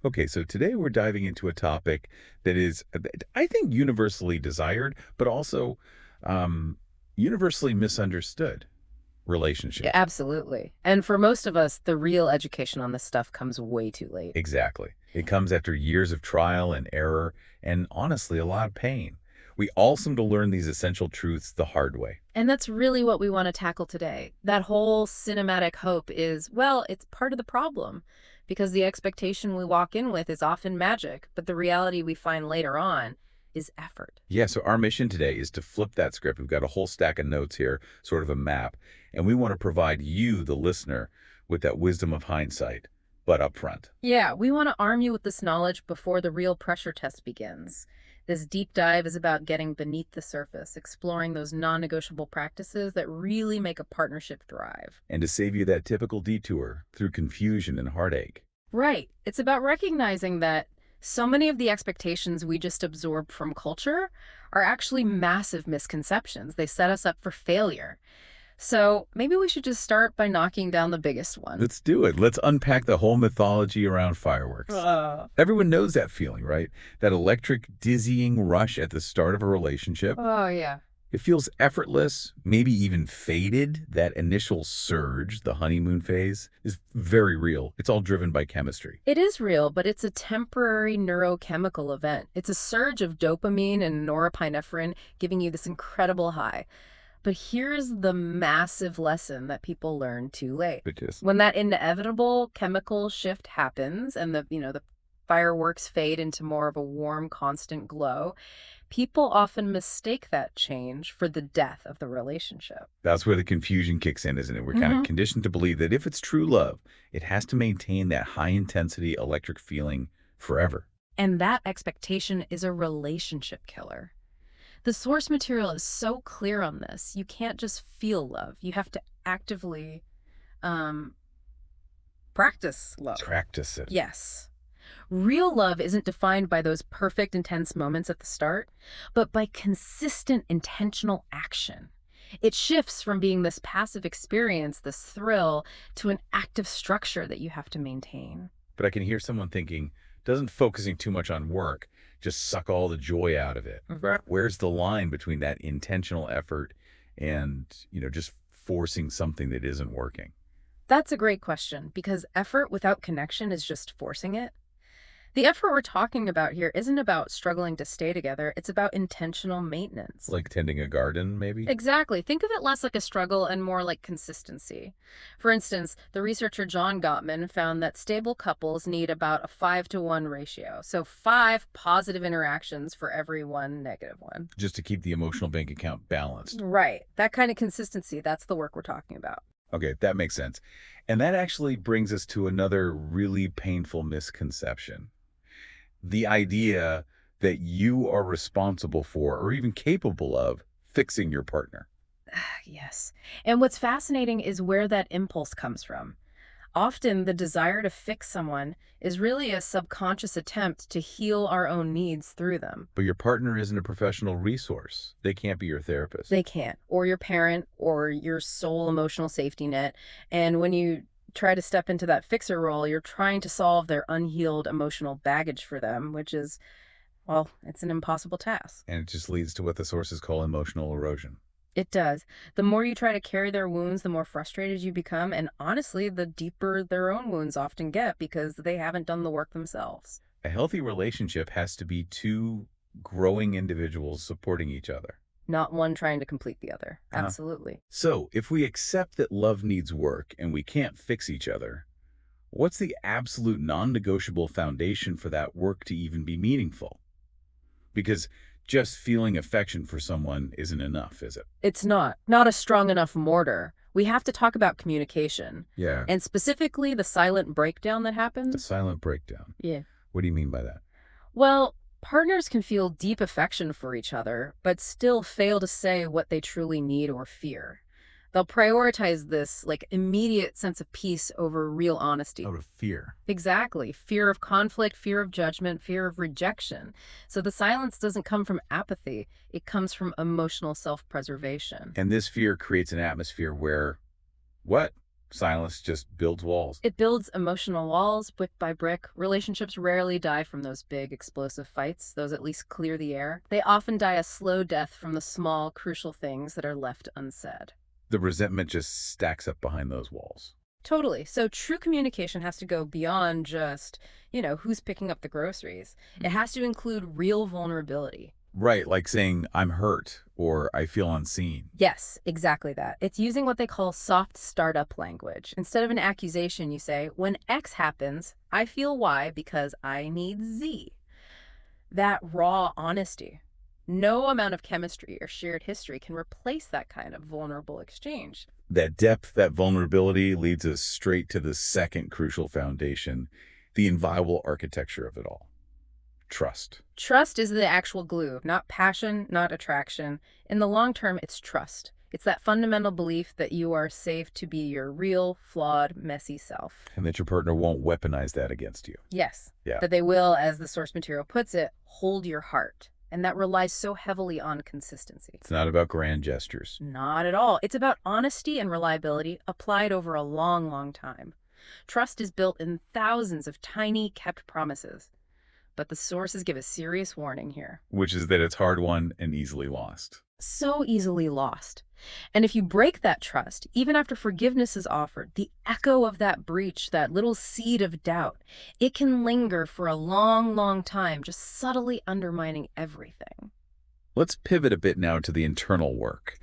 Okay, so today we're diving into a topic that is, I think, universally desired, but also um, universally misunderstood Yeah, relationships. absolutely. And for most of us, the real education on this stuff comes way too late. Exactly. It comes after years of trial and error, and honestly, a lot of pain. We all seem to learn these essential truths the hard way. And that's really what we want to tackle today. That whole cinematic hope is, well, it's part of the problem because the expectation we walk in with is often magic, but the reality we find later on is effort. Yeah, so our mission today is to flip that script. We've got a whole stack of notes here, sort of a map, and we want to provide you, the listener, with that wisdom of hindsight, but upfront. Yeah, we want to arm you with this knowledge before the real pressure test begins. This deep dive is about getting beneath the surface, exploring those non negotiable practices that really make a partnership thrive. And to save you that typical detour through confusion and heartache. Right. It's about recognizing that so many of the expectations we just absorb from culture are actually massive misconceptions. They set us up for failure. So maybe we should just start by knocking down the biggest one. Let's do it. Let's unpack the whole mythology around fireworks. Uh, Everyone knows that feeling, right? That electric, dizzying rush at the start of a relationship. oh, yeah. It feels effortless, maybe even faded. That initial surge, the honeymoon phase, is very real. It's all driven by chemistry. It is real, but it's a temporary neurochemical event. It's a surge of dopamine and norepinephrine giving you this incredible high. But here's the massive lesson that people learn too late. But just, When that inevitable chemical shift happens and the fireworks fade into more of a warm, constant glow, people often mistake that change for the death of the relationship. that's where the confusion kicks in, isn't it? We're kind of Hmm. conditioned to believe that if it's true love, it has to maintain that high intensity electric feeling forever. And that expectation is a relationship killer. The source material is so clear on this. You can't just feel love. You have to actively um, practice love. Practice it. Yes. Real love isn't defined by those perfect, intense moments at the start, but by consistent, intentional action. It shifts from being this passive experience, this thrill, to an active structure that you have to maintain. But I can hear someone thinking, doesn't focusing too much on work just suck all the joy out of it? Mhm. Where's the line between that intentional effort and, just forcing something that isn't working? That's a great question because effort without connection is just forcing it. The effort we're talking about here isn't about struggling to stay together, it's about intentional maintenance. Like tending a garden, maybe? Exactly. Think of it less like a struggle and more like consistency. For instance, the researcher John Gottman found that stable couples need about a 5-to-1 ratio. So 5 positive interactions for every 1 negative one. Just to keep the emotional bank account balanced. Right. That kind of consistency, that's the work we're talking about. Okay, that makes sense. And that actually brings us to another really painful misconception. The idea that you are responsible for or even capable of fixing your partner. Yes. And what's fascinating is where that impulse comes from. Often, the desire to fix someone is really a subconscious attempt to heal our own needs through them. But your partner isn't a professional resource. They can't be your therapist. They can't, or your parent, or your sole emotional safety net. And when you try to step into that fixer role, you're trying to solve their unhealed emotional baggage for them, which is, well, it's an impossible task. And it just leads to what the sources call emotional erosion. It does. The more you try to carry their wounds, the more frustrated you become. And honestly, the deeper their own wounds often get because they haven't done the work themselves. A healthy relationship has to be two growing individuals supporting each other. Not one trying to complete the other. Uh, Absolutely. so, if we accept that love needs work and we can't fix each other, what's the absolute non-negotiable foundation for that work to even be meaningful? Because just feeling affection for someone isn't enough, is it? It's not a strong enough mortar. We have to talk about communication Yeah. and specifically the silent breakdown that The happens. silent breakdown. Yeah. What do you mean by that? Well, partners can feel deep affection for each other, but still fail to say what they truly need or fear. They'll prioritize this like immediate sense of peace over real honesty. Out of fear. Exactly. Fear of conflict, fear of judgment, fear of rejection. So the silence doesn't come from apathy, it comes from emotional self preservation. And this fear creates an atmosphere where, what? Silence just builds walls. It builds emotional walls brick by brick. Relationships rarely die from those big, explosive fights. Those at least clear the air. They often die a slow death from the small, crucial things that are left unsaid. The resentment just stacks up behind those walls. Totally. So true communication has to go beyond just, who's picking up the groceries. It has to include real vulnerability. Right, like saying, I'm hurt or I feel unseen. Yes, exactly that. It's using what they call soft startup language. Instead of an accusation, you say, when X happens, I feel Y because I need Z. That raw honesty. No amount of chemistry or shared history can replace that kind of vulnerable exchange. That depth, that vulnerability leads us straight to the second crucial foundation, the inviolable architecture of it all. Trust. Trust is the actual glue, not passion, not attraction. In the long term, it's trust. It's that fundamental belief that you are safe to be your real, flawed, messy self. And that your partner won't weaponize that against you. Yes. Yeah. That they will, as the source material puts it, hold your heart. And that relies so heavily on consistency. It's not about grand gestures. Not at all. It's about honesty and reliability applied over a long, long time. Trust is built in thousands of tiny, kept promises. But the sources give a serious warning here. Which is that it's hard won and easily lost. So easily lost. And if you break that trust, even after forgiveness is offered, the echo of that breach, that little seed of doubt, it can linger for a long, long time, just subtly undermining everything. Let's pivot a bit now to the internal work.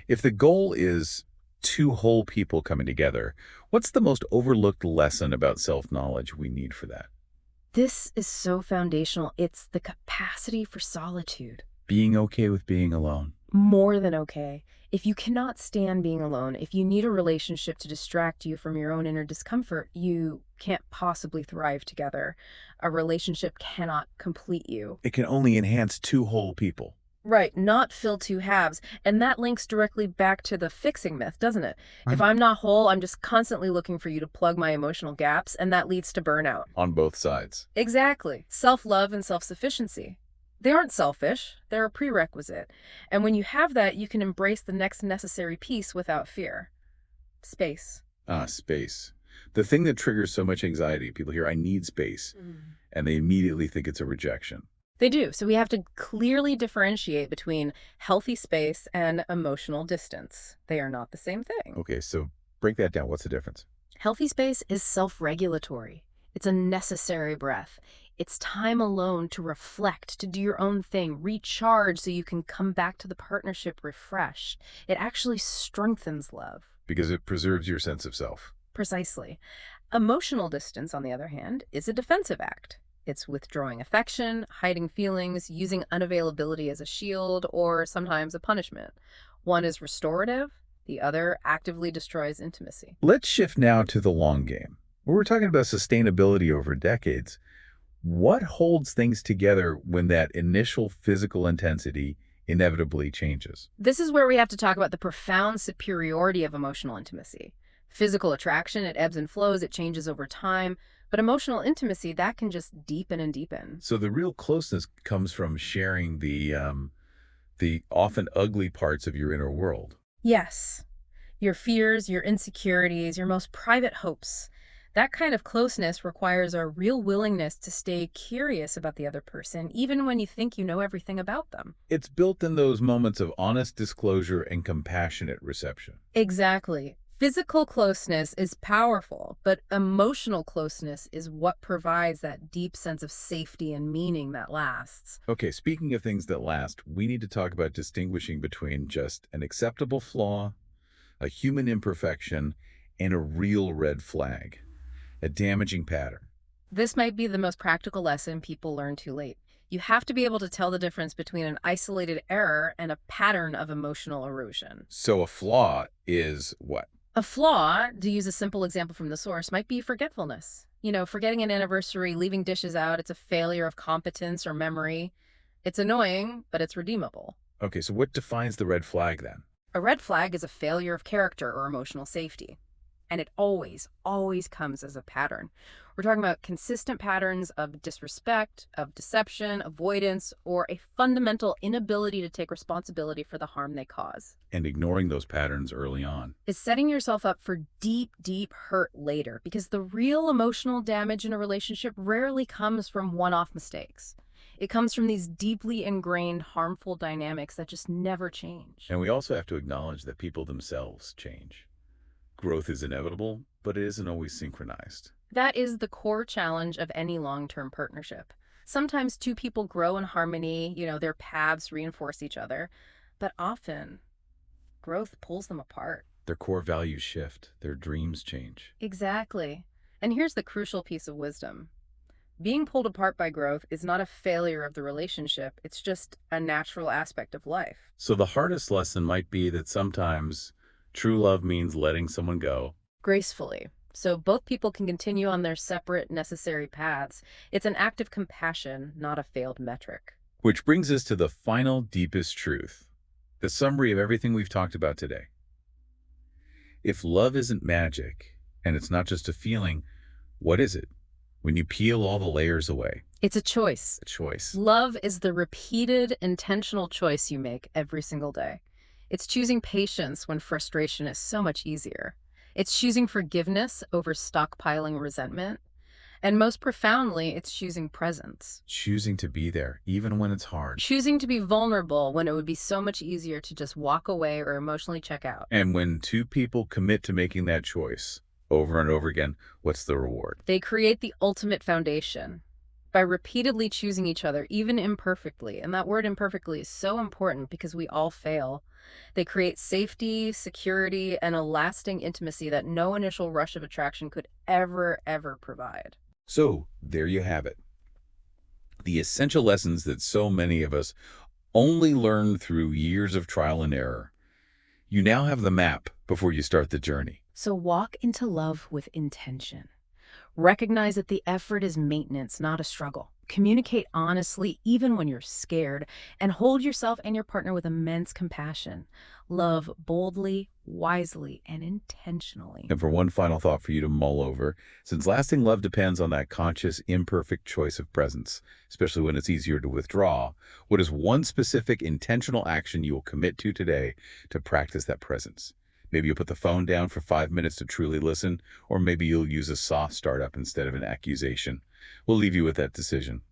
If the goal is two whole people coming together, what's the most overlooked lesson about self-knowledge we need for that? This is so foundational. It's the capacity for solitude. Being okay with being alone. More than okay. If you cannot stand being alone, if you need a relationship to distract you from your own inner discomfort, you can't possibly thrive together. A relationship cannot complete you. It can only enhance two whole people. Right, not fill two halves. And that links directly back to the fixing myth, doesn't it? If I'm not whole, I'm just constantly looking for you to plug my emotional gaps, and that leads to burnout. On both sides. Exactly. Self-love and self-sufficiency. They aren't selfish, they're a prerequisite. And when you have that, you can embrace the next necessary piece without fear. Space. Space. The thing that triggers so much anxiety, people hear, I need space, and they immediately think it's a rejection. They do. So we have to clearly differentiate between healthy space and emotional distance. They are not the same thing. Okay, so break that down. What's the difference? Healthy space is self-regulatory. It's a necessary breath. It's time alone to reflect, to do your own thing, recharge so you can come back to the partnership refreshed. It actually strengthens love. Because it preserves your sense of self. Precisely. Emotional distance, on the other hand, is a defensive act. It's withdrawing affection, hiding feelings, using unavailability as a shield, or sometimes a punishment. One is restorative, the other actively destroys intimacy. Let's shift now to the long game. We're talking about sustainability over decades. What holds things together when that initial physical intensity inevitably changes? This is where we have to talk about the profound superiority of emotional intimacy. Physical attraction, it ebbs and flows, it changes over time. But emotional intimacy, that can just deepen and deepen. So the real closeness comes from sharing the often ugly parts of your inner world. Yes. Your fears, your insecurities, your most private hopes. That kind of closeness requires a real willingness to stay curious about the other person, even when you think you know everything about them. It's built in those moments of honest disclosure and compassionate reception. Exactly. Physical closeness is powerful, but emotional closeness is what provides that deep sense of safety and meaning that lasts. Okay, speaking of things that last, we need to talk about distinguishing between just an acceptable flaw, a human imperfection, and a real red flag, a damaging pattern. This might be the most practical lesson people learn too late. You have to be able to tell the difference between an isolated error and a pattern of emotional erosion. So a flaw is what? A flaw, to use a simple example from the source, might be forgetfulness. Forgetting an anniversary, leaving dishes out, it's a failure of competence or memory. It's annoying, but it's redeemable. Okay, so what defines the red flag then? A red flag is a failure of character or emotional safety. And it always, always comes as a pattern. We're talking about consistent patterns of disrespect, of deception, avoidance, or a fundamental inability to take responsibility for the harm they cause. And ignoring those patterns early on. Is setting yourself up for deep, deep hurt later, because the real emotional damage in a relationship rarely comes from one-off mistakes. It comes from these deeply ingrained, harmful dynamics that just never change. And we also have to acknowledge that people themselves change. Growth is inevitable, but it isn't always synchronized. That is the core challenge of any long-term partnership. Sometimes two people grow in harmony, their paths reinforce each other, but often growth pulls them apart. Their core values shift, their dreams change. Exactly. And here's the crucial piece of wisdom. Being pulled apart by growth is not a failure of the relationship, it's just a natural aspect of life. So the hardest lesson might be that sometimes true love means letting someone go. Gracefully. So both people can continue on their separate, necessary paths. It's an act of compassion, not a failed metric. Which brings us to the final, deepest truth. The summary of everything we've talked about today. If love isn't magic, and it's not just a feeling, what is it? When you peel all the layers away. It's a choice. A choice. Love is the repeated, intentional choice you make every single day. It's choosing patience when frustration is so much easier. It's choosing forgiveness over stockpiling resentment. And most profoundly, it's choosing presence. Choosing to be there, even when it's hard. Choosing to be vulnerable when it would be so much easier to just walk away or emotionally check out. And when two people commit to making that choice over and over again, what's the reward? They create the ultimate foundation by repeatedly choosing each other, even imperfectly. And that word imperfectly is so important because we all fail. They create safety, security, and a lasting intimacy that no initial rush of attraction could ever provide. So, there you have it. The essential lessons that so many of us only learn through years of trial and error. You now have the map before you start the journey. So walk into love with intention. Recognize that the effort is maintenance, not a struggle. Communicate honestly, even when you're scared, and hold yourself and your partner with immense compassion. Love boldly, wisely, and intentionally. And for one final thought for you to mull over, since lasting love depends on that conscious, imperfect choice of presence, especially when it's easier to withdraw, what is one specific intentional action you will commit to today to practice that presence? Maybe you'll put the phone down for 5 minutes to truly listen, or maybe you'll use a soft startup instead of an accusation. We'll leave you with that decision.